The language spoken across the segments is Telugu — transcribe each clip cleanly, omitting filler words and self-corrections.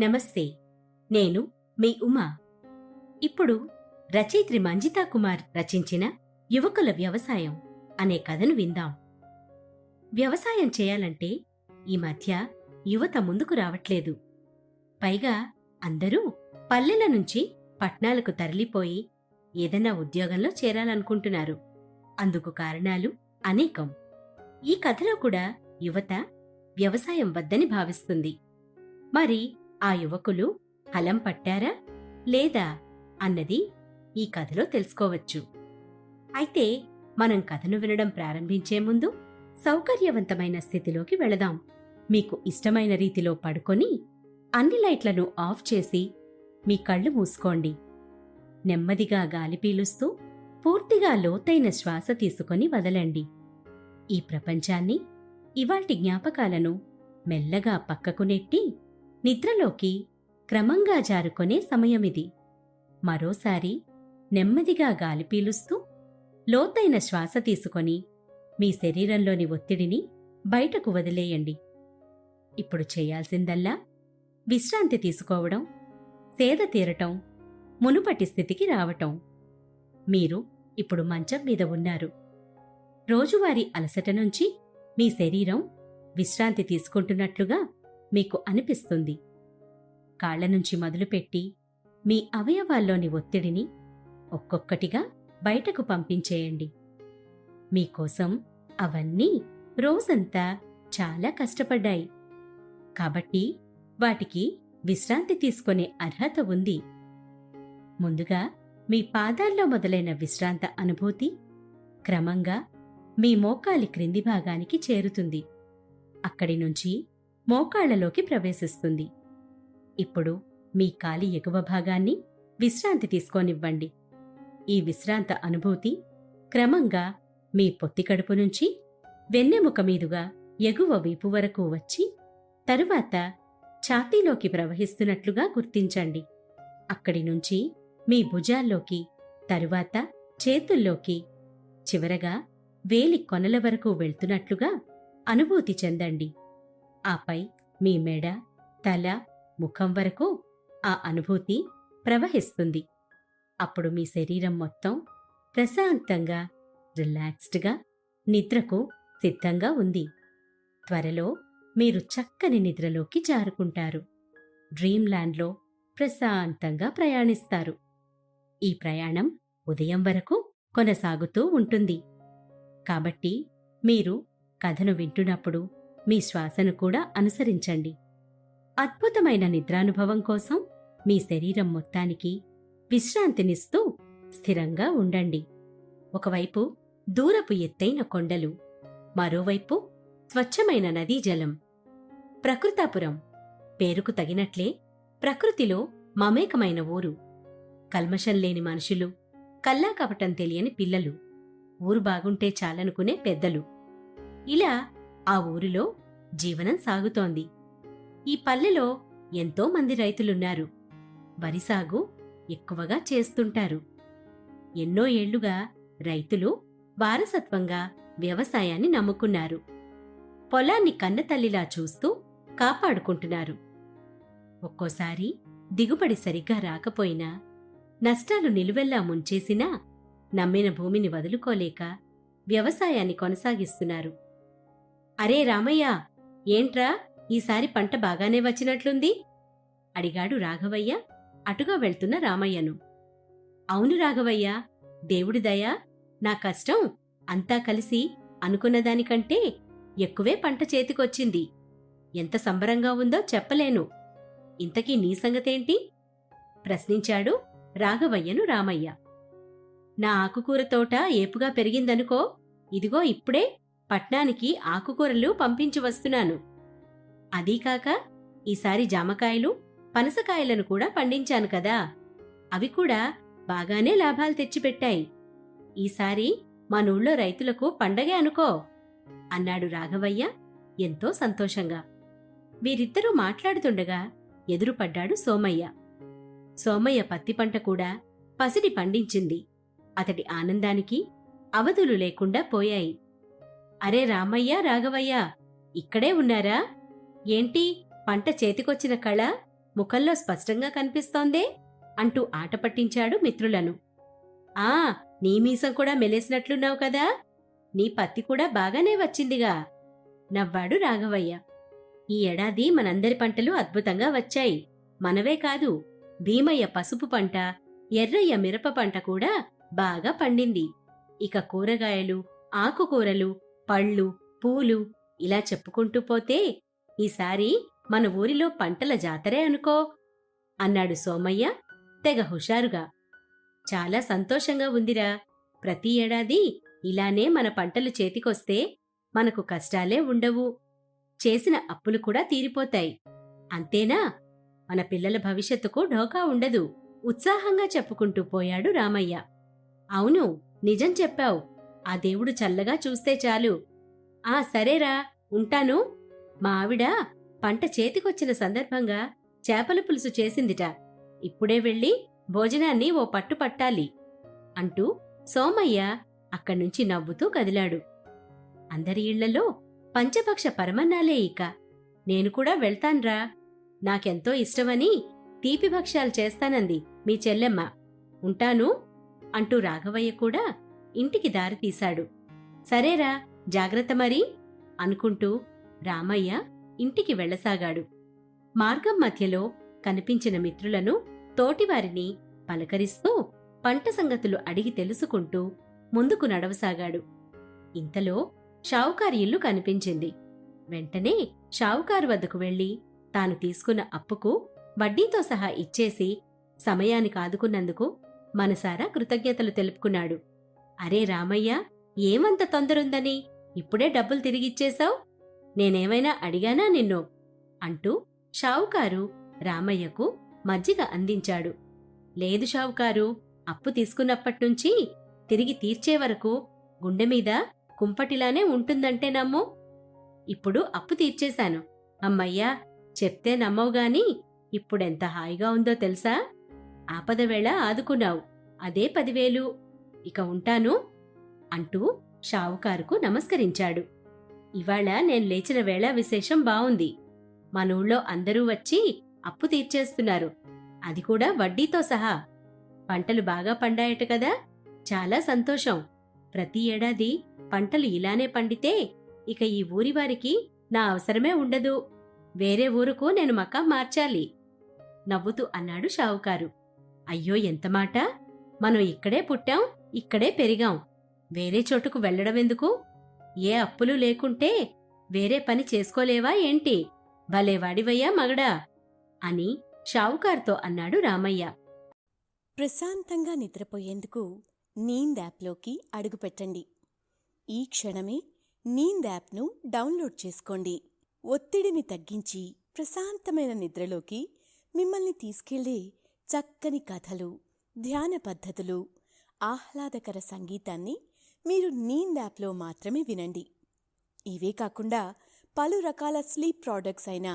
నమస్తే. నేను మీ ఉమా. ఇప్పుడు రచయిత్రి మంజితా కుమార్ రచించిన యువకుల వ్యవసాయం అనే కథను విందాం. వ్యవసాయం చేయాలంటే ఈ మధ్య యువత ముందుకు రావట్లేదు. పైగా అందరూ పల్లెల నుంచి పట్నాలకు తరలిపోయి ఏదన్నా ఉద్యోగంలో చేరాలనుకుంటున్నారు. అందుకు కారణాలు అనేకం. ఈ కథలో కూడా యువత వ్యవసాయం వద్దని భావిస్తుంది. మరి ఆ యువకులు హలం పట్టారా లేదా అన్నది ఈ కథలో తెలుసుకోవచ్చు. అయితే మనం కథను వినడం ప్రారంభించే ముందు సౌకర్యవంతమైన స్థితిలోకి వెళదాం. మీకు ఇష్టమైన రీతిలో పడుకొని అన్ని లైట్లను ఆఫ్ చేసి మీ కళ్ళు మూసుకోండి. నెమ్మదిగా గాలి పీలుస్తూ పూర్తిగా లోతైన శ్వాస తీసుకొని వదలండి. ఈ ప్రపంచాన్ని, ఇవాల్టి జ్ఞాపకాలను మెల్లగా పక్కకు నెట్టి నిద్రలోకి క్రమంగా జారుకొనే సమయమిది. మరోసారి నెమ్మదిగా గాలి పీలుస్తూ లోతైన శ్వాస తీసుకొని మీ శరీరంలోని ఒత్తిడిని బయటకు వదిలేయండి. ఇప్పుడు చేయాల్సిందల్లా విశ్రాంతి తీసుకోవడం, సేద తీరటం, మునుపటి స్థితికి రావటం. మీరు ఇప్పుడు మంచం మీద ఉన్నారు. రోజువారీ అలసట నుంచి మీ శరీరం విశ్రాంతి తీసుకుంటున్నట్లుగా మీకు అనిపిస్తుంది. కాళ్ల నుంచి మొదలుపెట్టి మీ అవయవాల్లోని ఒత్తిడిని ఒక్కొక్కటిగా బయటకు పంపించేయండి. మీకోసం అవన్నీ రోజంతా చాలా కష్టపడ్డాయి. కాబట్టి వాటికి విశ్రాంతి తీసుకునే అర్హత ఉంది. ముందుగా మీ పాదాల్లో మొదలైన విశ్రాంత అనుభూతి క్రమంగా మీ మోకాలి క్రింది భాగానికి చేరుతుంది. అక్కడి నుంచి మోకాళ్లలోకి ప్రవేశిస్తుంది. ఇప్పుడు మీ కాలి ఎగువ భాగాన్ని విశ్రాంతి తీసుకోనివ్వండి. ఈ విశ్రాంత అనుభూతి క్రమంగా మీ పొత్తికడుపు నుంచి వెన్నెముక మీదుగా ఎగువ వీపు వరకు వచ్చి తరువాత ఛాతీలోకి ప్రవహిస్తున్నట్లుగా గుర్తించండి. అక్కడి నుంచి మీ భుజాల్లోకి, తరువాత చేతుల్లోకి, చివరగా వేలి కొనల వరకు వెళ్తున్నట్లుగా అనుభూతి చెందండి. ఆపై మీ మెడ, తల, ముఖం వరకు ఆ అనుభూతి ప్రవహిస్తుంది. అప్పుడు మీ శరీరం మొత్తం ప్రశాంతంగా, రిలాక్స్డ్గా నిద్రకు సిద్ధంగా ఉంది. త్వరలో మీరు చక్కని నిద్రలోకి జారుకుంటారు. డ్రీమ్ ల్యాండ్లో ప్రశాంతంగా ప్రయాణిస్తారు. ఈ ప్రయాణం ఉదయం వరకు కొనసాగుతూ ఉంటుంది. కాబట్టి మీరు కథను వింటున్నప్పుడు మీ శ్వాసను కూడా అనుసరించండి. అద్భుతమైన నిద్రానుభవం కోసం మీ శరీరం మొత్తానికి విశ్రాంతినిస్తూ స్థిరంగా ఉండండి. ఒకవైపు దూరపు ఎత్తైన కొండలు, మరోవైపు స్వచ్ఛమైన నదీ జలం. ప్రకృతాపురం పేరుకు తగినట్లే ప్రకృతిలో మమేకమైన ఊరు. కల్మషం లేని మనుషులు, కల్లాకపటం తెలియని పిల్లలు, ఊరు బాగుంటే చాలనుకునే పెద్దలు. ఇలా ఆ ఊరిలో జీవనం సాగుతోంది. ఈ పల్లెలో ఎంతో మంది రైతులున్నారు. వరి సాగు ఎక్కువగా చేస్తుంటారు. ఎన్నో ఏళ్లుగా రైతులు వారసత్వంగా వ్యవసాయాన్ని నమ్ముకున్నారు. పొలాన్ని కన్నతల్లిలా చూస్తూ కాపాడుకుంటున్నారు. ఒక్కోసారి దిగుబడి సరిగ్గా రాకపోయినా, నష్టాలు నిలువెల్లా ముంచేసినా నమ్మిన భూమిని వదులుకోలేక వ్యవసాయాన్ని కొనసాగిస్తున్నారు. అరే రామయ్య, ఏంట్రా ఈసారి పంట బాగానే వచ్చినట్లుంది? అడిగాడు రాఘవయ్య అటుగా వెళ్తున్న రామయ్యను. అవును రాఘవయ్య, దేవుడి దయా, నా కష్టం అంతా కలిసి అనుకున్నదానికంటే ఎక్కువే పంట చేతికొచ్చింది. ఎంత సంబరంగా ఉందో చెప్పలేను. ఇంతకీ నీ సంగతేంటి? ప్రశ్నించాడు రాఘవయ్యను రామయ్య. నా ఆకుకూర తోట ఏపుగా పెరిగిందనుకో. ఇదిగో ఇప్పుడే పట్నానికి ఆకుకూరలు పంపించి వస్తున్నాను. అదీకాక ఈసారి జామకాయలు, పనసకాయలను కూడా పండించాను కదా. అవి కూడా బాగానే లాభాలు తెచ్చిపెట్టాయి. ఈసారి మనూళ్ళో రైతులకు పండగే అనుకో అన్నాడు రాఘవయ్య ఎంతో సంతోషంగా. వీరిద్దరూ మాట్లాడుతుండగా ఎదురుపడ్డాడు సోమయ్య. సోమయ్య పత్తి పంట కూడా పసిడి పండించింది. అతడి ఆనందానికి అవధులు లేకుండా పోయాయి. అరే రామయ్య, రాఘవయ్య, ఇక్కడే ఉన్నారా? ఏంటి పంట చేతికొచ్చిన కళ ముఖంలో స్పష్టంగా కనిపిస్తోందే అంటూ ఆట పట్టించాడు మిత్రులను. ఆ, నీ మీసం కూడా మెలేసినట్లున్నావు కదా, నీ పత్తి కూడా బాగానే వచ్చిందిగా నవ్వాడు రాఘవయ్య. ఈ ఏడాది మనందరి పంటలు అద్భుతంగా వచ్చాయి. మనవే కాదు, భీమయ్య పసుపు పంట, ఎర్రయ్య మిరప పంట కూడా బాగా పండింది. ఇక కూరగాయలు, ఆకుకూరలు, పళ్ళు, పూలు ఇలా చెప్పుకుంటూ పోతే ఈసారి మన ఊరిలో పంటల జాతరే అనుకో అన్నాడు సోమయ్య తెగ హుషారుగా. చాలా సంతోషంగా ఉందిరా. ప్రతి ఏడాది ఇలానే మన పంటలు చేతికొస్తే మనకు కష్టాలే ఉండవు. చేసిన అప్పులు కూడా తీరిపోతాయి. అంతేనా? మన పిల్లల భవిష్యత్తుకు ఢోకా ఉండదు ఉత్సాహంగా చెప్పుకుంటూ పోయాడు రామయ్య. అవును, నిజం చెప్పావు. ఆ దేవుడు చల్లగా చూస్తే చాలు. ఆ సరేరా, ఉంటాను. మా ఆవిడ పంట చేతికొచ్చిన సందర్భంగా చేపల పులుసు చేసిందిట. ఇప్పుడే వెళ్ళి భోజనాన్ని ఓ పట్టు పట్టాలి అంటూ సోమయ్య అక్కడ్నుంచి నవ్వుతూ కదిలాడు. అందరి ఇళ్లలో పంచపక్ష పరమన్నాలే ఇక. నేను కూడా వెళ్తాన్రా. నాకెంతో ఇష్టమని తీపి భక్ష్యాలు చేస్తానంది మీ చెల్లెమ్మ. ఉంటాను అంటూ రాఘవయ్య కూడా ఇంటికి దారితీశాడు. సరేరా, జాగ్రత్త మరి అనుకుంటూ రామయ్య ఇంటికి వెళ్లసాగాడు. మార్గం మధ్యలో కనిపించిన మిత్రులను, తోటివారిని పలకరిస్తూ పంట సంగతులు అడిగి తెలుసుకుంటూ ముందుకు నడవసాగాడు. ఇంతలో షావుకారి ఇల్లు కనిపించింది. వెంటనే షావుకారు వద్దకు వెళ్లి తాను తీసుకున్న అప్పుకు వడ్డీతో సహా ఇచ్చేసి సమయానికి ఆదుకున్నందుకు మనసారా కృతజ్ఞతలు తెలుపుకున్నాడు. అరే రామయ్య, ఏమంత తొందరుందని ఇప్పుడే డబ్బులు తిరిగిచ్చేశావు? నేనేమైనా అడిగానా నిన్ను అంటూ షావుకారు రామయ్యకు మజ్జిగ అందించాడు. లేదు షావుకారు, అప్పు తీసుకున్నప్పట్నుంచి తిరిగి తీర్చే వరకు గుండెమీద కుంపటిలానే ఉంటుందంటే నమ్ము. ఇప్పుడు అప్పు తీర్చేశాను. అమ్మయ్యా, చెప్తే నమ్మవుగాని ఇప్పుడెంత హాయిగా ఉందో తెలుసా? ఆపదవేళ ఆదుకున్నావు, అదే 10,000. ఇక ఉంటాను అంటూ షావుకారుకు నమస్కరించాడు. ఇవాళ నేను లేచిన వేళ విశేషం బావుంది. మనూళ్ళో అందరూ వచ్చి అప్పు తీర్చేస్తున్నారు, అది కూడా వడ్డీతో సహా. పంటలు బాగా పండాయట కదా, చాలా సంతోషం. ప్రతి ఏడాది పంటలు ఇలానే పండితే ఇక ఈ ఊరివారికి నా అవసరమే ఉండదు. వేరే ఊరుకు నేను మకాం మార్చాలి నవ్వుతూ అన్నాడు షావుకారు. అయ్యో, ఎంతమాట! మనం ఇక్కడే పుట్టాం, ఇక్కడే పెరిగాం. వేరే చోటుకు వెళ్లడమెందుకు? ఏ అప్పులు లేకుంటే వేరే పని చేసుకోలేవా ఏంటి? భలేవాడివయ్యా మగడా అని షావుకారుతో అన్నాడు రామయ్య. ప్రశాంతంగా నిద్రపోయేందుకు నీంద్ యాప్లోకి అడుగుపెట్టండి. ఈ క్షణమే నీంద్ యాప్ను డౌన్లోడ్ చేసుకోండి. ఒత్తిడిని తగ్గించి ప్రశాంతమైన నిద్రలోకి మిమ్మల్ని తీసుకెళ్లే చక్కని కథలు, ధ్యాన పద్ధతులు, ఆహ్లాదకర సంగీతాన్ని మీరు నీంద్ యాప్లో మాత్రమే వినండి. ఇవే కాకుండా పలు రకాల స్లీప్ ప్రోడక్ట్స్ అయిన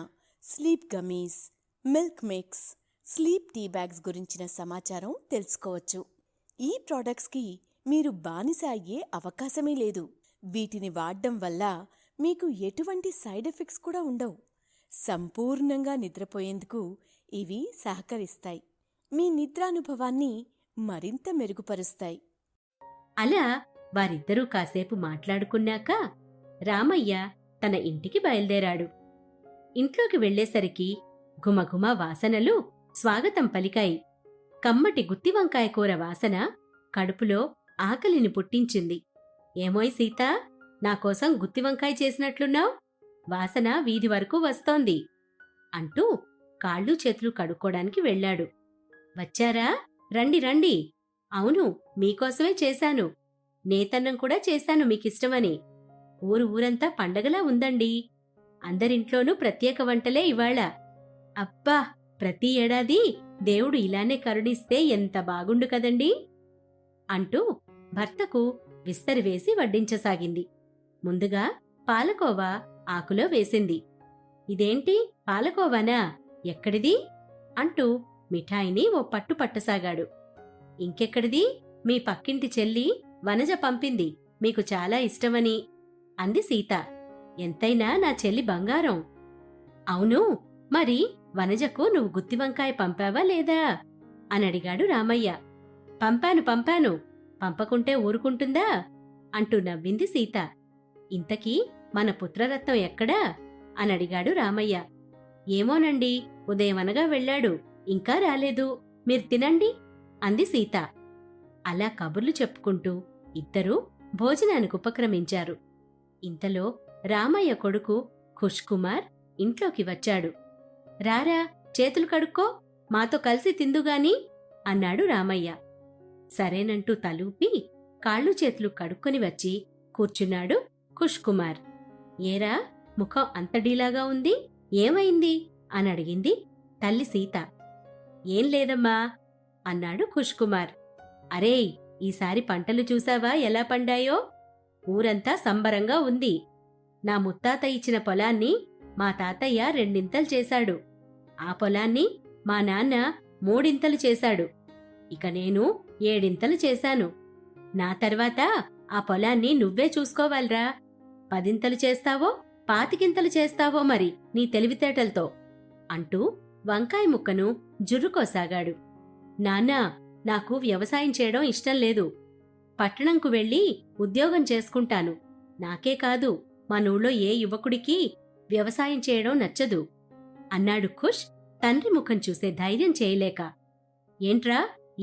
sleep gummies, milk mix, sleep tea bags గురించిన సమాచారం తెలుసుకోవచ్చు. ఈ ప్రోడక్ట్స్కి మీరు బానిస అయ్యే అవకాశమే లేదు. వీటిని వాడడం వల్ల మీకు ఎటువంటి సైడ్ ఎఫెక్ట్స్ కూడా ఉండవు. సంపూర్ణంగా నిద్రపోయేందుకు ఇవి సహకరిస్తాయి. మీ నిద్రానుభవాన్ని మరింత మెరుగుపరుస్తాయి. అలా వారిద్దరూ కాసేపు మాట్లాడుకున్నాక రామయ్య తన ఇంటికి బయలుదేరాడు. ఇంట్లోకి వెళ్లేసరికి ఘుమఘుమ వాసనలు స్వాగతం పలికాయి. కమ్మటి గుత్తివంకాయ కూర వాసన కడుపులో ఆకలిని పుట్టించింది. ఏమోయ్ సీతా, నాకోసం గుత్తివంకాయ చేసినట్లున్నావు, వాసన వీధి వరకు వస్తోంది అంటూ కాళ్ళు చేతులు కడుక్కోడానికి వెళ్లాడు. వచ్చారా? రండి రండి. అవును, మీకోసమే చేశాను. నేతన్నం కూడా చేశాను మీకిష్టమని. ఊరంతా పండగలా ఉందండి. అందరింట్లోనూ ప్రత్యేక వంటలే ఇవాళ. అబ్బా, ప్రతి ఏడాది దేవుడు ఇలానే కరుణిస్తే ఎంత బాగుండు కదండీ అంటూ భర్తకు విస్తరివేసి వడ్డించసాగింది. ముందుగా పాలకోవా ఆకులో వేసింది. ఇదేంటి పాలకోవానా? ఎక్కడిది అంటూ మిఠాయిని ఓ పట్టు పట్టసాగాడు. ఇంకెక్కడిది? మీ పక్కింటి చెల్లి వనజ పంపింది, మీకు చాలా ఇష్టమని అంది సీత. ఎంతైనా నా చెల్లి బంగారం. అవును, మరి వనజకు నువ్వు గుత్తి వంకాయ పంపావా లేదా అనడిగాడు రామయ్య. పంపాను పంపకుంటే ఊరుకుంటుందా అంటూ నవ్వింది సీత. ఇంతకీ మన పుత్రరత్నం ఎక్కడా అనడిగాడు రామయ్య. ఏమోనండి, ఉదయమనగా వెళ్ళాడు, ఇంకా రాలేదు, మీరు తినండి అంది సీత. అలా కబుర్లు చెప్పుకుంటూ ఇద్దరూ భోజనానికి ఉపక్రమించారు. ఇంతలో రామయ్య కొడుకు ఖుష్ కుమార్ ఇంట్లోకి వచ్చాడు. రారా, చేతులు కడుక్కో, మాతో కలిసి తిందుగాని అన్నాడు రామయ్య. సరేనంటూ తలూపి కాళ్ళు చేతులు కడుక్కొని వచ్చి కూర్చున్నాడు ఖుష్ కుమార్. ఏరా, ముఖం అంత డీలాగా ఉంది, ఏమైంది అనడిగింది తల్లి సీత. ఏం లేదమ్మా అన్నాడు ఖుష్ కుమార్. అరేయ్, ఈసారి పంటలు చూసావా ఎలా పండాయో? ఊరంతా సంబరంగా ఉంది. నా ముత్తాత ఇచ్చిన పొలాన్ని మా తాతయ్య రెండింతలు చేశాడు. ఆ పొలాన్ని మా నాన్న మూడింతలు చేశాడు. ఇక నేను 7 చేశాను. నా తర్వాత ఆ పొలాన్ని నువ్వే చూసుకోవాలిరా. 10 చేస్తావో 25 చేస్తావో మరి నీ తెలివితేటలతో అంటూ వంకాయ ముక్కను జుర్రుకోసాగాడు. నాన్నా, నాకు వ్యవసాయం చేయడం ఇష్టం లేదు. పట్టణంకు వెళ్ళి ఉద్యోగం చేసుకుంటాను. నాకే కాదు, మనూళ్ళో ఏ యువకుడికి వ్యవసాయం చేయడం నచ్చదు అన్నాడు ఖుష్ తండ్రి ముఖం చూసే ధైర్యం చేయలేక. ఏంట్రా,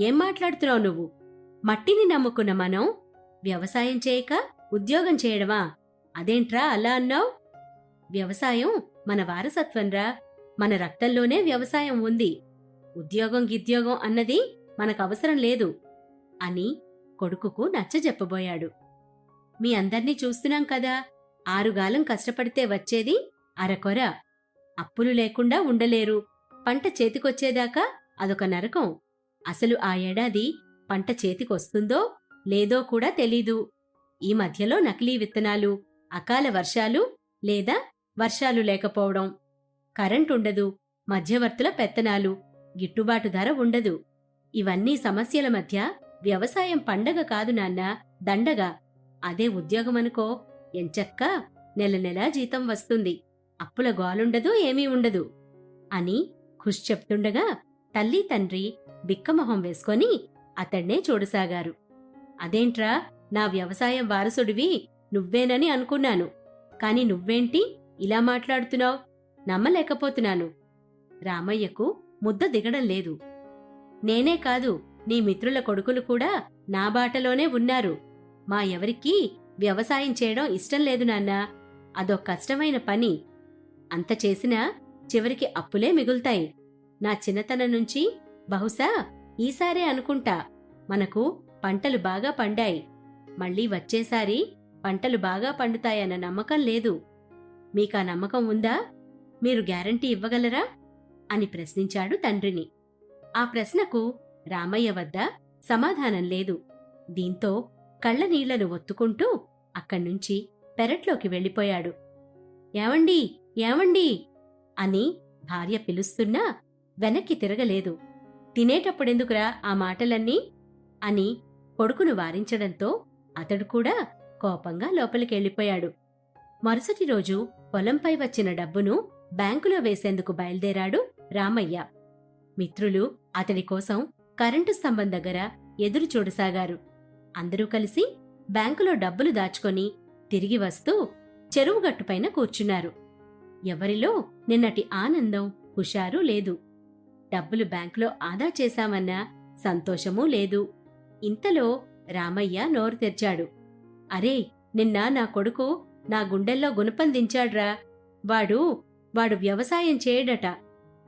ఏం మాట్లాడుతున్నావు నువ్వు? మట్టిని నమ్ముకున్న మనం వ్యవసాయం చేయక ఉద్యోగం చేయడమా? అదేంట్రా అలా అన్నావు? వ్యవసాయం మన వారసత్వంరా. మన రక్తంలోనే వ్యవసాయం ఉంది. ఉద్యోగం గిద్యోగం అన్నది మనకవసరం లేదు అని కొడుకుకు నచ్చజెప్పబోయాడు. మీ అందర్నీ చూస్తున్నాం కదా, 6 గాలం కష్టపడితే వచ్చేది అరకొర. అప్పులు లేకుండా ఉండలేరు. పంట చేతికొచ్చేదాకా అదొక నరకం. అసలు ఆ ఏడాది పంట చేతికొస్తుందో లేదో కూడా తెలీదు. ఈ మధ్యలో నకిలీ విత్తనాలు, అకాల వర్షాలు లేదా వర్షాలు లేకపోవడం, కరెంటుండదు, మధ్యవర్తుల పెత్తనాలు, గిట్టుబాటు ధర ఉండదు. ఇవన్నీ సమస్యల మధ్య వ్యవసాయం పండగ కాదు నాన్నా, దండగా. అదే ఉద్యోగమనుకో, ఎంచక్కా నెల నెలా జీతం వస్తుంది, అప్పుల గోలుండదు, ఏమీ ఉండదు అని ఖుష్ చెప్తుండగా తల్లి తండ్రి బిక్కమొహం వేసుకొని అతడ్నే చూడసాగారు. అదేంట్రా, నా వ్యవసాయం వారసుడివి నువ్వేనని అనుకున్నాను. కాని నువ్వేంటి ఇలా మాట్లాడుతున్నావు? నమ్మలేకపోతున్నాను. రామయ్యకు ముద్ద దిగడం లేదు. నేనే కాదు, నీ మిత్రుల కొడుకులు కూడా నా బాటలోనే ఉన్నారు. మా ఎవరికీ వ్యవసాయం చేయడం ఇష్టం లేదు నాన్నా. అదో కష్టమైన పని. అంత చేసినా చివరికి అప్పులే మిగులుతాయి. నా చిన్నతనం నుంచి బహుశా ఈసారే అనుకుంటా మనకు పంటలు బాగా పండాయి. మళ్ళీ వచ్చేసారి పంటలు బాగా పండుతాయన్న నమ్మకం లేదు. మీకా నమ్మకం ఉందా? మీరు గ్యారంటీ ఇవ్వగలరా అని ప్రశ్నించాడు తండ్రిని. ఆ ప్రశ్నకు రామయ్య వద్ద సమాధానం లేదు. దీంతో కళ్ళనీళ్లను ఒత్తుకుంటూ అక్కడ్నుంచి పెరట్లోకి వెళ్ళిపోయాడు. ఏవండీ, ఏవండీ అని భార్య పిలుస్తున్నా వెనక్కి తిరగలేదు. తినేటప్పుడెందుకురా ఆ మాటలన్నీ అని కొడుకును వారించడంతో అతడు కూడా కోపంగా లోపలికెళ్ళిపోయాడు. మరుసటి రోజు పొలంపై వచ్చిన డబ్బును బ్యాంకులో వేసేందుకు బయల్దేరాడు రామయ్య. మిత్రులు అతడి కోసం కరెంటు స్తంభం దగ్గర ఎదురు చూడసాగారు. అందరూ కలిసి బ్యాంకులో డబ్బులు దాచుకొని తిరిగి వస్తూ చెరువుగట్టుపైన కూర్చున్నారు. ఎవరిలో నిన్నటి ఆనందం, హుషారు లేదు. డబ్బులు బ్యాంకులో ఆదా చేశామన్న సంతోషమూ లేదు. ఇంతలో రామయ్య నోరు తెరిచాడు. అరే, నిన్న నా కొడుకు నా గుండెల్లో గుణపం దించాడ్రా. వాడు వ్యవసాయం చేయడట.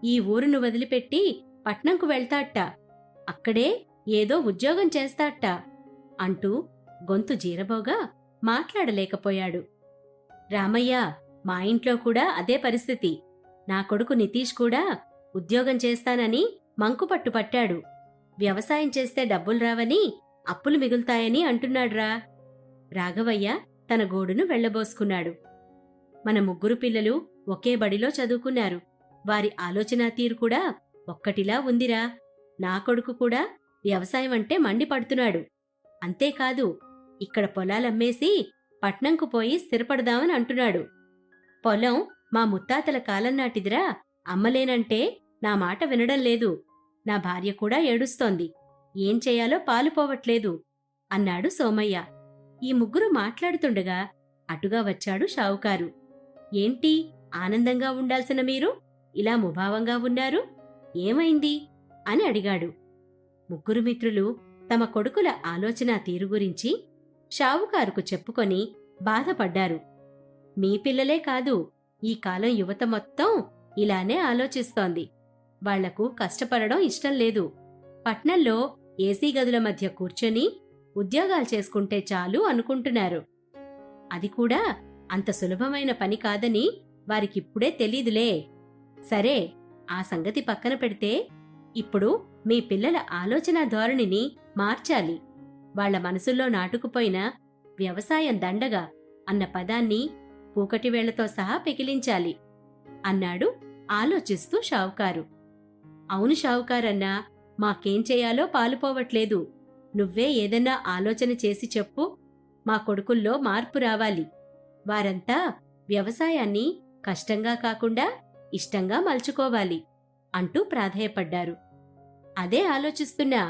ఈ ఊరును వదిలిపెట్టి పట్నంకు వెళ్తాట. అక్కడే ఏదో ఉద్యోగం చేస్తాట అంటూ గొంతు జీరబోగా మాట్లాడలేకపోయాడు. రామయ్య, మా ఇంట్లో కూడా అదే పరిస్థితి. నా కొడుకు నితీష్ కూడా ఉద్యోగం చేస్తానని మంకుపట్టు పట్టాడు. వ్యవసాయం చేస్తే డబ్బులు రావని, అప్పులు మిగులుతాయని అంటున్నాడ్రా. రాఘవయ్య తన గోడును వెళ్లబోసుకున్నాడు. మన ముగ్గురు పిల్లలు ఒకే బడిలో చదువుకున్నారు. వారి ఆలోచనా తీరు కూడా ఒక్కటిలా ఉందిరా. నా కొడుకు కూడా వ్యవసాయం అంటే మండిపడుతున్నాడు. అంతేకాదు, ఇక్కడ పొలాలమ్మేసి పట్నంకు పోయి స్థిరపడదామని అంటున్నాడు. పొలం మా ముత్తాతల కాలం నాటిదిరా, అమ్మలేనంటే నా మాట వినడం లేదు. నా భార్య కూడా ఏడుస్తోంది. ఏం చేయాలో పాలుపోవట్లేదు అన్నాడు సోమయ్య. ఈ ముగ్గురు మాట్లాడుతుండగా అటుగా వచ్చాడు షావుకారు. ఏంటి ఆనందంగా ఉండాల్సిన మీరు ఇలా ముభావంగా ఉన్నారు? ఏమైంది అని అడిగాడు. ముగ్గురు మిత్రులు తమ కొడుకుల ఆలోచనా తీరు గురించి షావుకారుకు చెప్పుకొని బాధపడ్డారు. మీ పిల్లలే కాదు, ఈ కాలం యువత మొత్తం ఇలానే ఆలోచిస్తోంది. వాళ్లకు కష్టపడడం ఇష్టం లేదు. పట్నంలో ఏసీ గదుల మధ్య కూర్చొని ఉద్యోగాలు చేసుకుంటే చాలు అనుకుంటున్నారు. అది కూడా అంత సులభమైన పని కాదని వారికిప్పుడే తెలీదులే. సరే, ఆ సంగతి పక్కన పెడితే ఇప్పుడు మీ పిల్లల ఆలోచనా ధోరణిని మార్చాలి. వాళ్ల మనసుల్లో నాటుకుపోయిన వ్యవసాయం దండగా అన్న పదాన్ని కూకటివేళ్లతో సహా పెకిలించాలి అన్నాడు ఆలోచిస్తూ షావుకారు. అవును షావుకారన్నా, మాకేం చేయాలో పాలుపోవట్లేదు. నువ్వే ఏదన్నా ఆలోచన చేసి చెప్పు. మా కొడుకుల్లో మార్పు రావాలి. వారంతా వ్యవసాయాన్ని కష్టంగా కాకుండా ఇష్టంగా మలుచుకోవాలి అంటూ ప్రాధేయపడ్డారు. అదే ఆలోచిస్తున్నా.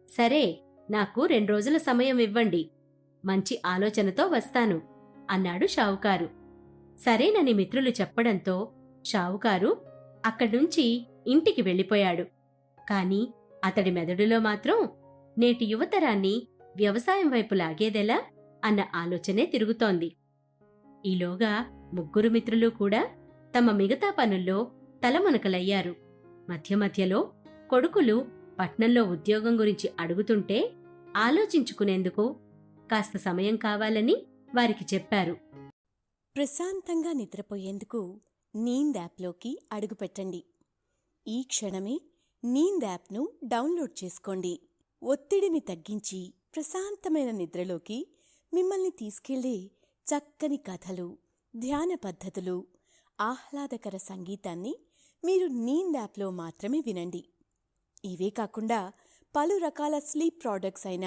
సరే, నాకు 2 రోజుల సమయం ఇవ్వండి. మంచి ఆలోచనతో వస్తాను అన్నాడు షావుకారు. సరేనని మిత్రులు చెప్పడంతో షావుకారు అక్కడ్నుంచి ఇంటికి వెళ్ళిపోయాడు. కాని అతడి మెదడులో మాత్రం నేటి యువతరాన్ని వ్యవసాయం వైపు లాగేదెలా అన్న ఆలోచనే తిరుగుతోంది. ఈలోగా ముగ్గురు మిత్రులు కూడా తమ మిగతా పనుల్లో తలమునకలయ్యారు. మధ్య మధ్యలో కొడుకులు పట్నంలో ఉద్యోగం గురించి అడుగుతుంటే ఆలోచించుకునేందుకు కాస్త సమయం కావాలని వారికి చెప్పారు. ప్రశాంతంగా నిద్రపోయేందుకు నీంద్ యాప్లోకి అడుగుపెట్టండి. ఈ క్షణమే నీంద్ యాప్ను డౌన్లోడ్ చేసుకోండి. ఒత్తిడిని తగ్గించి ప్రశాంతమైన నిద్రలోకి మిమ్మల్ని తీసుకెళ్లే చక్కని కథలు, ధ్యాన పద్ధతులు, ఆహ్లాదకర సంగీతాన్ని మీరు నీంద్ యాప్లో మాత్రమే వినండి. ఇవే కాకుండా పలు రకాల స్లీప్ ప్రోడక్ట్స్ అయిన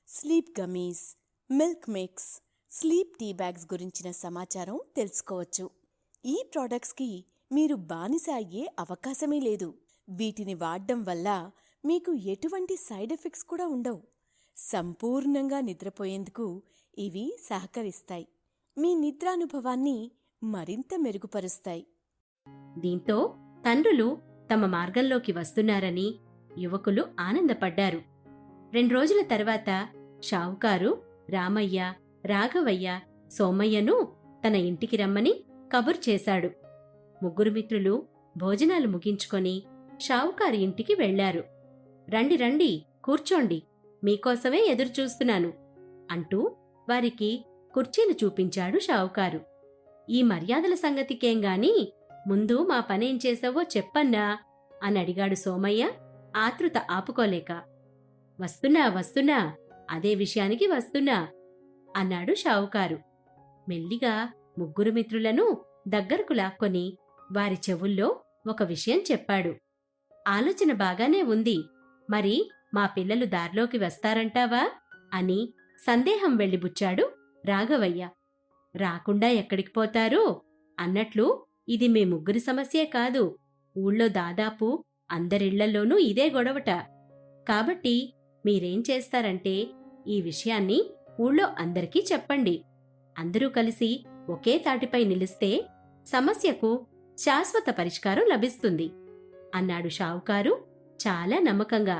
sleep gummies, milk mix, sleep tea bags గురించిన సమాచారం తెలుసుకోవచ్చు. ఈ ప్రోడక్ట్స్కి మీరు బానిస అయ్యే అవకాశమే లేదు. వీటిని వాడడం వల్ల మీకు ఎటువంటి సైడ్ ఎఫెక్ట్స్ కూడా ఉండవు. సంపూర్ణంగా నిద్రపోయేందుకు ఇవి సహకరిస్తాయి. మీ నిద్రానుభవాన్ని మరింత మెరుగుపరుస్తాయి. దీంతో తండ్రులు తమ మార్గంలోకి వస్తున్నారని యువకులు ఆనందపడ్డారు. 2 రోజుల తర్వాత షావుకారు రామయ్య, రాఘవయ్య, సోమయ్యను తన ఇంటికి రమ్మని కబురు చేశాడు. ముగ్గురు మిత్రులు భోజనాలు ముగించుకొని షావుకారి ఇంటికి వెళ్లారు. రండి రండి, కూర్చోండి, మీకోసమే ఎదురుచూస్తున్నాను అంటూ వారికి కుర్చీలు చూపించాడు షావుకారు. ఈ మర్యాదల సంగతికేంగాని ముందు మా పనేం చేసావో చెప్పన్నా అని అడిగాడు సోమయ్య ఆతృత ఆపుకోలేక. వస్తున్నా వస్తున్నా, అదే విషయానికి వస్తున్నా అన్నాడు షావుకారు. మెల్లిగా ముగ్గురు మిత్రులను దగ్గరకు లాక్కొని వారి చెవుల్లో ఒక విషయం చెప్పాడు. ఆలోచన బాగానే ఉంది, మరి మా పిల్లలు దారిలోకి వస్తారంటావా అని సందేహం వెళ్ళిబుచ్చాడు రాఘవయ్య. రాకుండా ఎక్కడికి పోతారు? అన్నట్లు ఇది మీ ముగ్గురి సమస్యే కాదు, ఊళ్ళో దాదాపు అందరిళ్లల్లోనూ ఇదే గొడవట. కాబట్టి మీరేం చేస్తారంటే ఈ విషయాన్ని ఊళ్ళో అందరికీ చెప్పండి. అందరూ కలిసి ఒకే తాటిపై నిలిస్తే సమస్యకు శాశ్వత పరిష్కారం లభిస్తుంది అన్నాడు షావుకారు చాలా నమ్మకంగా.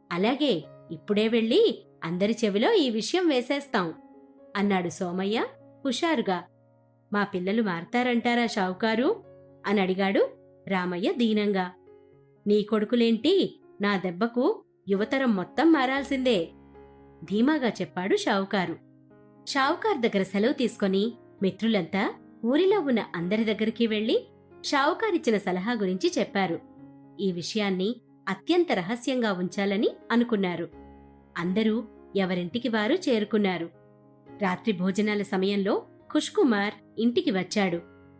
అలాగే, ఇప్పుడే వెళ్ళి అందరి చెవిలో ఈ విషయం వేసేస్తాం అన్నాడు సోమయ్య హుషారుగా. మా పిల్లలు మారతారంటారా షావుకారు అని అడిగాడు రామయ్య దీనంగా. నీ కొడుకులేంటి, నా దెబ్బకు యువతరం మొత్తం మారాల్సిందే ధీమాగా చెప్పాడు షావుకారు. షావుకారు దగ్గర సెలవు తీసుకొని మిత్రులంతా ఊరిలో ఉన్న అందరి దగ్గరికి వెళ్లి షావుకారిచ్చిన సలహా గురించి చెప్పారు. ఈ విషయాన్ని అత్యంత రహస్యంగా ఉంచాలని అనుకున్నారు. అందరూ ఎవరింటికి వారు చేరుకున్నారు. రాత్రి భోజనాల సమయంలో ఖుష్కుమార్ ఇంటికి వచ్చాడు.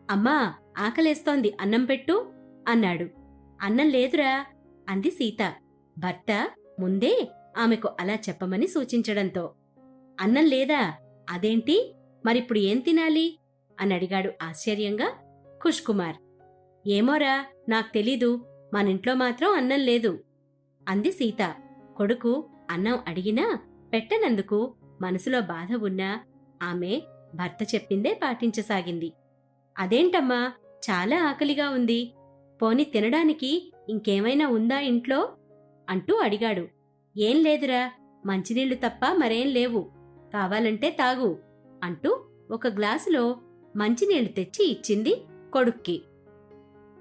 అమ్మా, ఆకలేస్తోంది, అన్నం పెట్టు అన్నాడు. అన్నం లేదురా అంది సీత, భర్త ముందే ఆమెకు అలా చెప్పమని సూచించడంతో. అన్నం లేదా? అదేంటి, మరిప్పుడు ఏం తినాలి అని అడిగాడు ఆశ్చర్యంగా ఖుష్కుమార్. ఏమోరా, నాకు తెలీదు. మనింట్లో మాత్రం అన్నం లేదు అంది సీత. కొడుకు అన్నం అడిగినా పెట్టనందుకు మనసులో బాధ ఉన్నా ఆమె భర్త చెప్పిందే పాటించసాగింది. అదేంటమ్మా, చాలా ఆకలిగా ఉంది. పోని తినడానికి ఇంకేమైనా ఉందా ఇంట్లో అంటూ అడిగాడు. ఏం లేదురా, మంచినీళ్లు తప్ప మరేం లేవు. కావాలంటే తాగు అంటూ ఒక గ్లాసులో మంచినీళ్లు తెచ్చి ఇచ్చింది కొడుక్కి.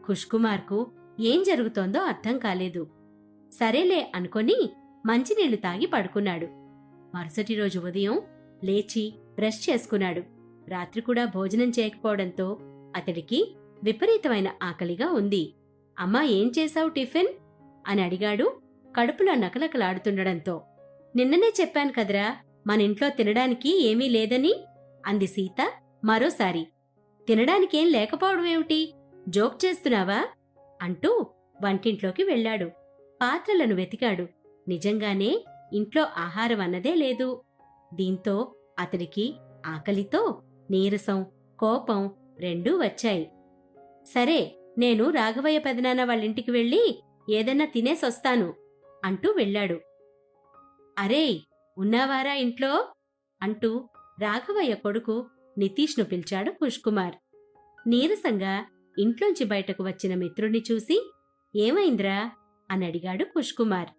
ఖుష్కుమార్కు ఏం జరుగుతోందో అర్థం కాలేదు. సరేలే అనుకొని మంచినీళ్లు తాగి పడుకున్నాడు. మరుసటి రోజు ఉదయం లేచి బ్రష్ చేసుకున్నాడు. రాత్రి కూడా భోజనం చేయకపోవడంతో అతడికి విపరీతమైన ఆకలిగా ఉంది. అమ్మా, ఏం చేశావు టిఫిన్ అని అడిగాడు కడుపులో నకలకలాడుతుండడంతో. నిన్ననే చెప్పాను కదరా, మనింట్లో తినడానికి ఏమీ లేదని అంది సీత మరోసారి. తినడానికేం లేకపోవడమేమిటి? జోక్ చేస్తున్నావా అంటూ వంటింట్లోకి వెళ్లాడు. పాత్రలను వెతికాడు. నిజంగానే ఇంట్లో ఆహారం అన్నదే లేదు. దీంతో అతడికి ఆకలితో నీరసం, కోపం రెండూ వచ్చాయి. సరే, నేను రాఘవయ్య పెదనాన్న వాళ్ళింటికి వెళ్ళి ఏదన్నా తినేసొస్తాను అంటూ వెళ్ళాడు. అరేయ్, ఉన్నావారా ఇంట్లో అంటూ రాఘవయ్య కొడుకు నితీష్ను పిలిచాడు ఖుష్కుమార్. నీరసంగా ఇంట్లోంచి బయటకు వచ్చిన మిత్రుణ్ణి చూసి ఏమైందిరా అని అడిగాడు ఖుష్కుమార్.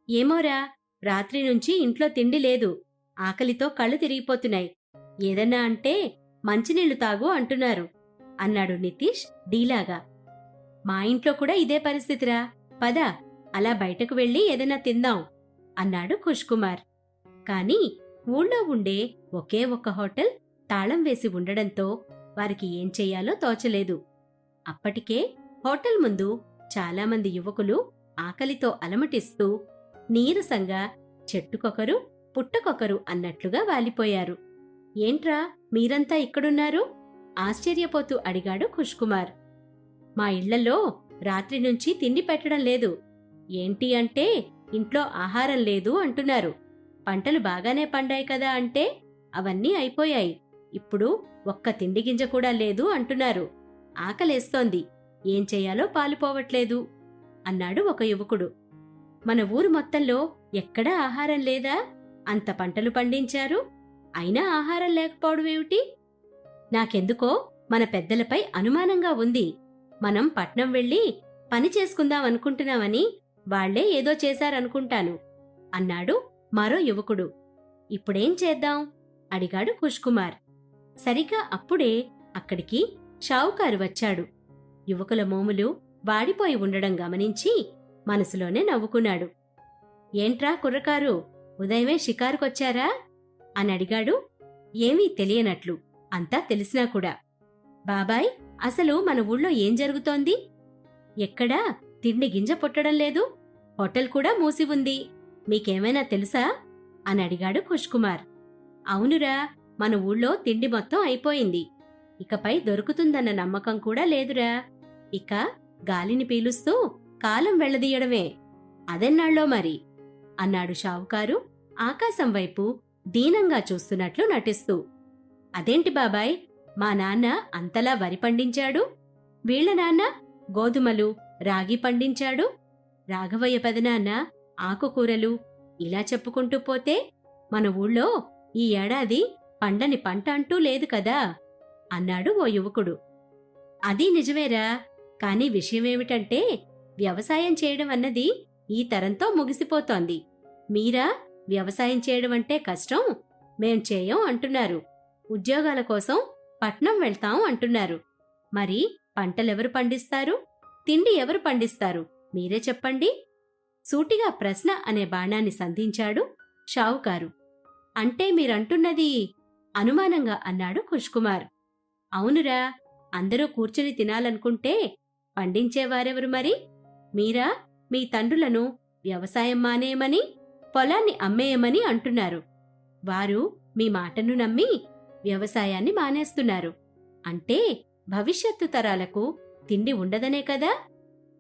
ఏమోరా, రాత్రి నుంచి ఇంట్లో తిండి లేదు. ఆకలితో కళ్ళు తిరిగిపోతున్నాయి. ఏదన్నా అంటే మంచినీళ్లు తాగు అంటున్నారు అన్నాడు నితీష్ డీలాగా. మా ఇంట్లో కూడా ఇదే పరిస్థితిరా. పద, అలా బయటకు వెళ్ళి ఏదైనా తిందాం అన్నాడు ఖుష్కుమార్. కాని ఊళ్ళో ఉండే ఒకే ఒక్క హోటల్ తాళం వేసి ఉండడంతో వారికి ఏం చెయ్యాలో తోచలేదు. అప్పటికే హోటల్ ముందు చాలామంది యువకులు ఆకలితో అలమటిస్తూ నీరసంగా చెట్టుకొకరు పుట్టకొకరు అన్నట్లుగా వాలిపోయారు. ఏంట్రా, మీరంతా ఇక్కడున్నారు ఆశ్చర్యపోతూ అడిగాడు ఖుష్కుమార్. మా ఇళ్లలో రాత్రి నుంచి తిండి పెట్టడం లేదు. ఏంటి అంటే ఇంట్లో ఆహారం లేదు అంటున్నారు. పంటలు బాగానే పండాయి కదా అంటే అవన్నీ అయిపోయాయి. ఇప్పుడు ఒక్క తిండి గింజ కూడా లేదు అంటున్నారు. ఆకలేస్తోంది, ఏం చెయ్యాలో పాలుపోవట్లేదు అన్నాడు ఒక యువకుడు. మన ఊరు మొత్తంలో ఎక్కడా ఆహారం లేదా? అంత పంటలు పండించారు, అయినా ఆహారం లేకపోవడమేమిటి? నాకెందుకో మన పెద్దలపై అనుమానంగా ఉంది. మనం పట్నం వెళ్ళి పని చేసుకుందాం అనుకుంటున్నామని వాళ్లే ఏదో చేశారనుకుంటాను అన్నాడు మరో యువకుడు. ఇప్పుడేం చేద్దాం అడిగాడు ఖుష్కుమార్. సరిగా అప్పుడే అక్కడికి షావుకారు వచ్చాడు. యువకుల మోములు వాడిపోయి ఉండడం గమనించి మనసులోనే నవ్వుకున్నాడు. ఏంట్రా కుర్రకారు, ఉదయమే షికారుకొచ్చారా అని అడిగాడు ఏమీ తెలియనట్లు. అంతా తెలిసినా కూడా. బాబాయ్, అసలు మన ఊళ్ళో ఏం జరుగుతోంది? ఎక్కడా తిండి గింజ పుట్టడం లేదు. హోటల్ కూడా మూసి ఉంది. మీకేమైనా తెలుసా అని అడిగాడు ఖుష్కుమార్. అవునురా, మన ఊళ్ళో తిండి మొత్తం అయిపోయింది. ఇకపై దొరుకుతుందన్న నమ్మకం కూడా లేదురా. ఇక గాలిని పీలుస్తూ కాలం వెళ్లదీయడమే. అదెన్నాళ్ళో మరి అన్నాడు షావుకారు ఆకాశం వైపు దీనంగా చూస్తున్నట్లు నటిస్తూ. అదేంటి బాబాయ్, మా నాన్న అంతలా వరి పండించాడు, వీళ్ల నాన్న గోధుమలు, రాగి పండించాడు, రాఘవయ్య పెదనాన్న ఆకుకూరలు, ఇలా చెప్పుకుంటూ పోతే మన ఊళ్ళో ఈ ఏడాది పండని పంట అంటూ లేదు కదా అన్నాడు ఓ యువకుడు. అది నిజమేరా, కాని విషయమేమిటంటే వ్యవసాయం చేయడం అన్నది ఈ తరంతో ముగిసిపోతోంది. మీరా వ్యవసాయం చేయడం అంటే కష్టం, మేం చేయం అంటున్నారు. ఉద్యోగాల కోసం పట్నం వెళ్తాం అంటున్నారు. మరి పంటలెవరు పండిస్తారు? తిండి ఎవరు పండిస్తారు? మీరే చెప్పండి. సూటిగా ప్రశ్న అనే బాణాన్ని సంధించాడు షావుకారు. అంటే మీరంటున్నది అనుమానంగా అన్నాడు ఖుష్కుమార్. అవునురా, అందరూ కూర్చుని తినాలనుకుంటే పండించేవారెవరు మరి? మీరా మీ తండ్రులను వ్యవసాయం మానేయమని, పొలాన్ని అమ్మేయమని అంటున్నారు. వారు మీ మాటను నమ్మి వ్యవసాయాన్ని మానేస్తున్నారు. అంటే భవిష్యత్తు తరాలకు తిండి ఉండదనే కదా?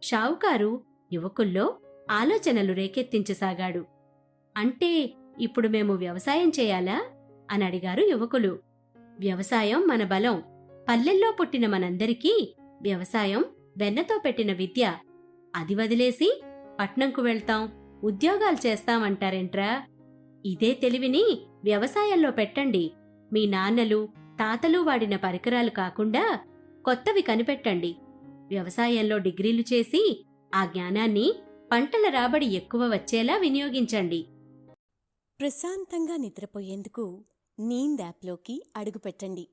షావుకారు యువకుల్లో ఆలోచనలు రేకెత్తించసాగాడు. అంటే ఇప్పుడు మేము వ్యవసాయం చేయాలా అని అడిగారు యువకులు. వ్యవసాయం మన బలం. పల్లెల్లో పుట్టిన మనందరికీ వ్యవసాయం వెన్నతో పెట్టిన విద్య. అది వదిలేసి పట్నంకు వెళ్తాం, ఉద్యోగాలు చేస్తామంటారేంట్రా? ఇదే తెలివిని వ్యవసాయంలో పెట్టండి. మీ నాన్నలు, తాతలు వాడిన పరికరాలు కాకుండా కొత్తవి కనిపెట్టండి. వ్యవసాయంలో డిగ్రీలు చేసి ఆ జ్ఞానాన్ని పంటల రాబడి ఎక్కువ వచ్చేలా వినియోగించండి. ప్రశాంతంగా నిద్రపోయేందుకు నీంద్ యాప్లోకి అడుగుపెట్టండి.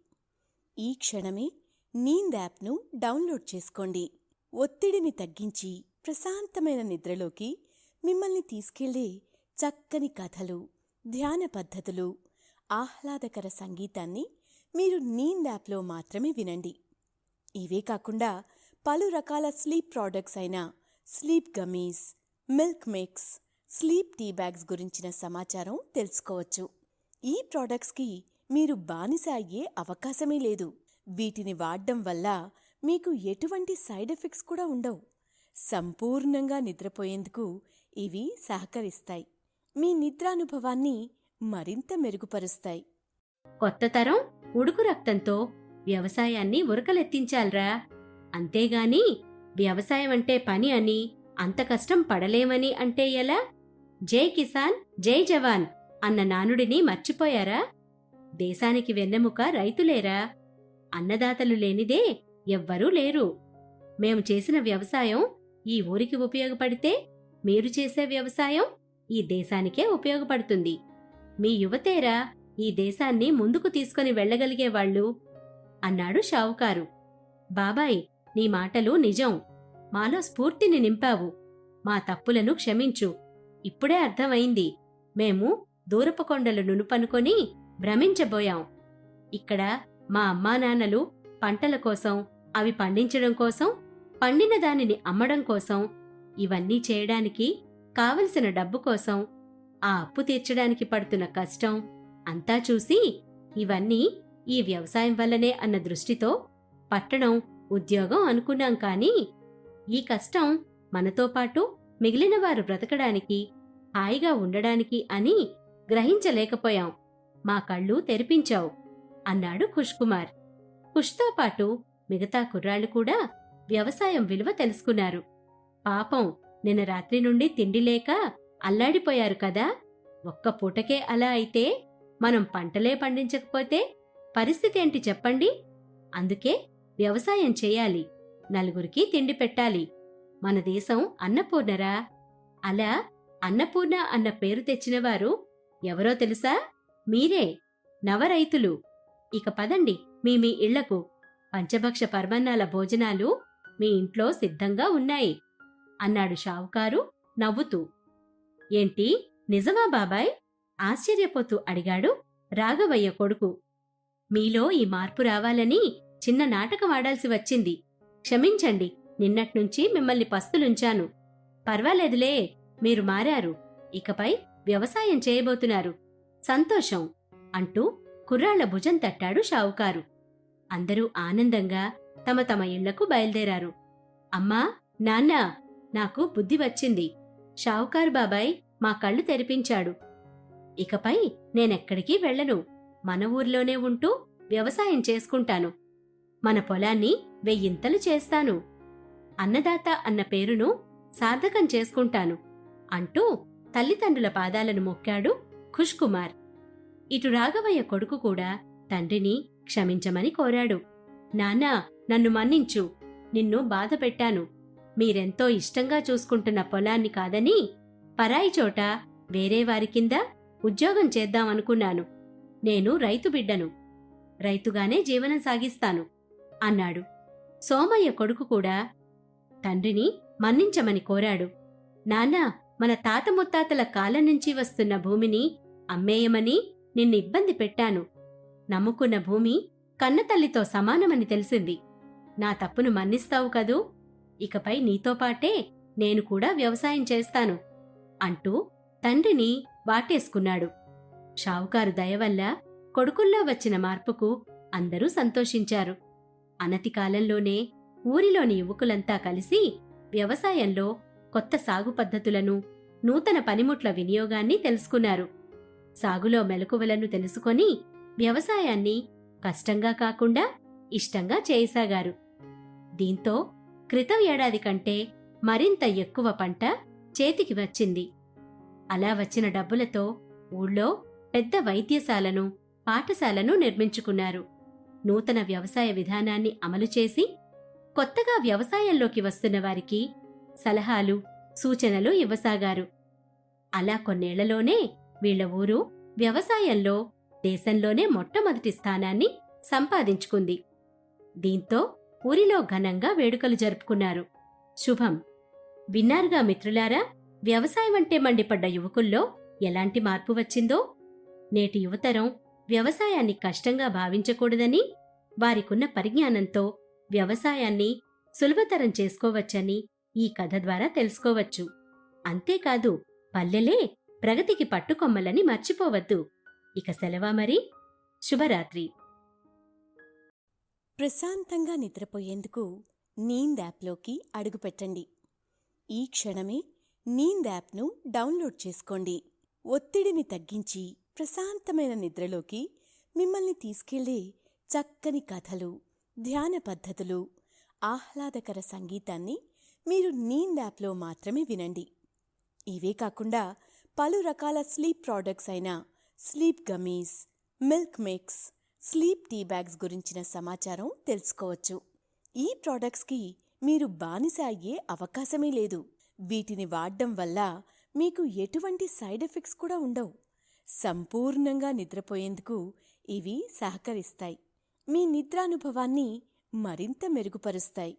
ఈ క్షణమే నీంద్ యాప్ను డౌన్లోడ్ చేసుకోండి. ఒత్తిడిని తగ్గించి ప్రశాంతమైన నిద్రలోకి మిమ్మల్ని తీసుకెళ్లే చక్కని కథలు, ధ్యాన పద్ధతులు, ఆహ్లాదకర సంగీతాన్ని మీరు నీంద్ యాప్లో మాత్రమే వినండి. ఇవే కాకుండా పలు రకాల స్లీప్ ప్రోడక్ట్స్ అయిన sleep gummies, milk mix, sleep tea bags గురించిన సమాచారం తెలుసుకోవచ్చు. ఈ ప్రోడక్ట్స్కి మీరు బానిస అయ్యే అవకాశమే లేదు. వీటిని వాడడం వల్ల మీకు ఎటువంటి సైడ్ ఎఫెక్ట్స్ కూడా ఉండవు. సంపూర్ణంగా నిద్రపోయేందుకు ఇవి సహకరిస్తాయి. మీ నిద్రానుభవాన్ని మరింత మెరుగుపరుస్తాయి. కొత్త తరం ఉడుకు రక్తంతో వ్యవసాయాన్ని ఉరకలెత్తించాల్రా. అంతేగాని వ్యవసాయం అంటే పని అని, అంత కష్టం పడలేమని అంటే ఎలా? జై కిసాన్ జై జవాన్ అన్న నానుడిని మర్చిపోయారా? దేశానికి వెన్నెముక రైతులేరా. అన్నదాతలు లేనిదే ఎవ్వరూ లేరు. మేము చేసిన వ్యవసాయం ఈ ఊరికి ఉపయోగపడితే, మీరు చేసే వ్యవసాయం ఈ దేశానికే ఉపయోగపడుతుంది. మీ యువతేరా ఈ దేశాన్ని ముందుకు తీసుకుని వెళ్లగలిగేవాళ్లు అన్నాడు షావుకారు. బాబాయ్, నీ మాటలు నిజం. మాలో స్ఫూర్తిని నింపావు. మా తప్పులను క్షమించు. ఇప్పుడే అర్థమైంది. మేము దూరపు కొండలు నునుపనుకొని భ్రమించబోయాం. ఇక్కడ మా అమ్మానాన్నలు పంటల కోసం, అవి పండించడం కోసం, పండిన దానిని అమ్మడం కోసం, ఇవన్నీ చేయడానికి కావలసిన డబ్బు కోసం, ఆ అప్పు తీర్చడానికి పడుతున్న కష్టం అంతా చూసి ఇవన్నీ ఈ వ్యవసాయం వల్లనే అన్న దృష్టితో పట్టణం, ఉద్యోగం అనుకున్నాం. కానీ ఈ కష్టం మనతో పాటు మిగిలిన వారు బ్రతకడానికి, హాయిగా ఉండడానికి అని గ్రహించలేకపోయాం. మా కళ్ళు తెరిపించావు అన్నాడు ఖుష్కుమార్. ఖుష్తో పాటు మిగతా కుర్రాళ్లు కూడా వ్యవసాయం విలువ తెలుసుకున్నారు. పాపం, నిన్న రాత్రి నుండి తిండి లేక అల్లాడిపోయారు కదా. ఒక్క పూటకే అలా అయితే మనం పంటలే పండించకపోతే పరిస్థితి ఏంటి చెప్పండి? అందుకే వ్యవసాయం చేయాలి. నలుగురికి తిండి పెట్టాలి. మన దేశం అన్నపూర్ణరా. అలా అన్నపూర్ణ అన్న పేరు తెచ్చినవారు ఎవరో తెలుసా? మీరే, నవరైతులు. ఇక పదండి మీ మీ ఇళ్లకు. పంచభక్ష పర్వన్నాల భోజనాలు మీ ఇంట్లో సిద్ధంగా ఉన్నాయి అన్నాడు షావుకారు నవ్వుతూ. ఏంటి, నిజమా బాబాయ్? ఆశ్చర్యపోతూ అడిగాడు రాఘవయ్య కొడుకు. మీలో ఈ మార్పు రావాలని చిన్న నాటకం ఆడాల్సి వచ్చింది. క్షమించండి, నిన్నట్నుంచి మిమ్మల్ని పస్తులుంచాను. పర్వాలేదులే, మీరు మారారు. ఇకపై వ్యవసాయం చేయబోతున్నారు. సంతోషం అంటూ కుర్రాళ్ల భుజం తట్టాడు షావుకారు. అందరూ ఆనందంగా తమ తమ ఇళ్లకు బయలుదేరారు. అమ్మా, నాన్నా, నాకు బుద్ధి వచ్చింది. షావుకారు బాబాయ్ మా కళ్ళు తెరిపించాడు. ఇకపై నేనెక్కడికి వెళ్లను. మన ఊర్లోనే ఉంటూ వ్యవసాయం చేసుకుంటాను. మన పొలాన్ని 1000 చేస్తాను. అన్నదాత అన్న పేరును సార్థకం చేసుకుంటాను అంటూ తల్లిదండ్రుల పాదాలను మొక్కాడు ఖుష్కుమార్. ఇటు రాఘవయ్య కొడుకు కూడా తండ్రిని క్షమించమని కోరాడు. నాన్నా, నన్ను మన్నించు. నిన్ను బాధ పెట్టాను. మీరెంతో ఇష్టంగా చూసుకుంటున్న పొలాన్ని కాదని పరాయి చోట వేరే వారి కింద ఉద్యోగం చేద్దామనుకున్నాను. నేను రైతు బిడ్డను. రైతుగానే జీవనం సాగిస్తాను అన్నాడు. సోమయ్య కొడుకు కూడా తండ్రిని మన్నించమని కోరాడు. నాన్నా, మన తాత ముత్తాతల కాలం నుంచి వస్తున్న భూమిని అమ్మేయమని నిన్ను ఇబ్బంది పెట్టాను. నమ్ముకున్న భూమి కన్నతల్లితో సమానమని తెలిసింది. నా తప్పును మన్నిస్తావు కదూ? ఇకపై నీతో పాటే నేను కూడా వ్యవసాయం చేస్తాను అంటూ తండ్రిని వాటేసుకున్నాడు. షావుకారు దయవల్ల కొడుకుల్లో వచ్చిన మార్పుకు అందరూ సంతోషించారు. అనతి కాలంలోనే ఊరిలోని యువకులంతా కలిసి వ్యవసాయంలో కొత్త సాగు పద్ధతులను, నూతన పనిముట్ల వినియోగాన్ని తెలుసుకున్నారు. సాగులో మెలకువలను తెలుసుకొని వ్యవసాయాన్ని కష్టంగా కాకుండా ఇష్టంగా చేయసాగారు. దీంతో క్రితం ఏడాది కంటే మరింత ఎక్కువ పంట చేతికి వచ్చింది. అలా వచ్చిన డబ్బులతో ఊళ్ళో పెద్ద వైద్యశాలను, పాఠశాలను నిర్మించుకున్నారు. నూతన వ్యవసాయ విధానాన్ని అమలు చేసి కొత్తగా వ్యవసాయంలోకి వస్తున్న వారికి సలహాలు, సూచనలు ఇవ్వసాగారు. అలా కొన్నేళ్లలోనే వీళ్ల ఊరు వ్యవసాయంలో దేశంలోనే మొట్టమొదటి స్థానాన్ని సంపాదించుకుంది. దీంతో ఊరిలో ఘనంగా వేడుకలు జరుపుకున్నారు. శుభం. విన్నారుగా మిత్రులారా, వ్యవసాయమంటే మండిపడ్డ యువకుల్లో ఎలాంటి మార్పు వచ్చిందో. నేటి యువతరం వ్యవసాయాన్ని కష్టంగా భావించకూడదని, వారికున్న పరిజ్ఞానంతో వ్యవసాయాన్ని సులభతరం చేసుకోవచ్చని ఈ కథ ద్వారా తెలుసుకోవచ్చు. అంతేకాదు, పల్లెలే ప్రగతికి పట్టుకొమ్మలని మర్చిపోవద్దు. ఇక సెలవా మరి. శుభరాత్రి. ప్రశాంతంగా నిద్రపోయేందుకు నీంద్ యాప్లోకి అడుగుపెట్టండి. ఈ క్షణమే నీంద్ యాప్ను డౌన్లోడ్ చేసుకోండి. ఒత్తిడిని తగ్గించి ప్రశాంతమైన నిద్రలోకి మిమ్మల్ని తీసుకెళ్లే చక్కని కథలు, ధ్యాన పద్ధతులు, ఆహ్లాదకర సంగీతాన్ని మీరు నీంద్ యాప్లో మాత్రమే వినండి. ఇవే కాకుండా పలు రకాల స్లీప్ ప్రోడక్ట్స్ అయిన sleep gummies, milk mix, sleep tea bags గురించిన సమాచారం తెలుసుకోవచ్చు. ఈ ప్రోడక్ట్స్కి మీరు బానిస అయ్యే అవకాశమే లేదు. వీటిని వాడడం వల్ల మీకు ఎటువంటి సైడ్ ఎఫెక్ట్స్ కూడా ఉండవు. సంపూర్ణంగా నిద్రపోయేందుకు ఇవి సహకరిస్తాయి. మీ నిద్రానుభవాన్ని మరింత మెరుగుపరుస్తాయి.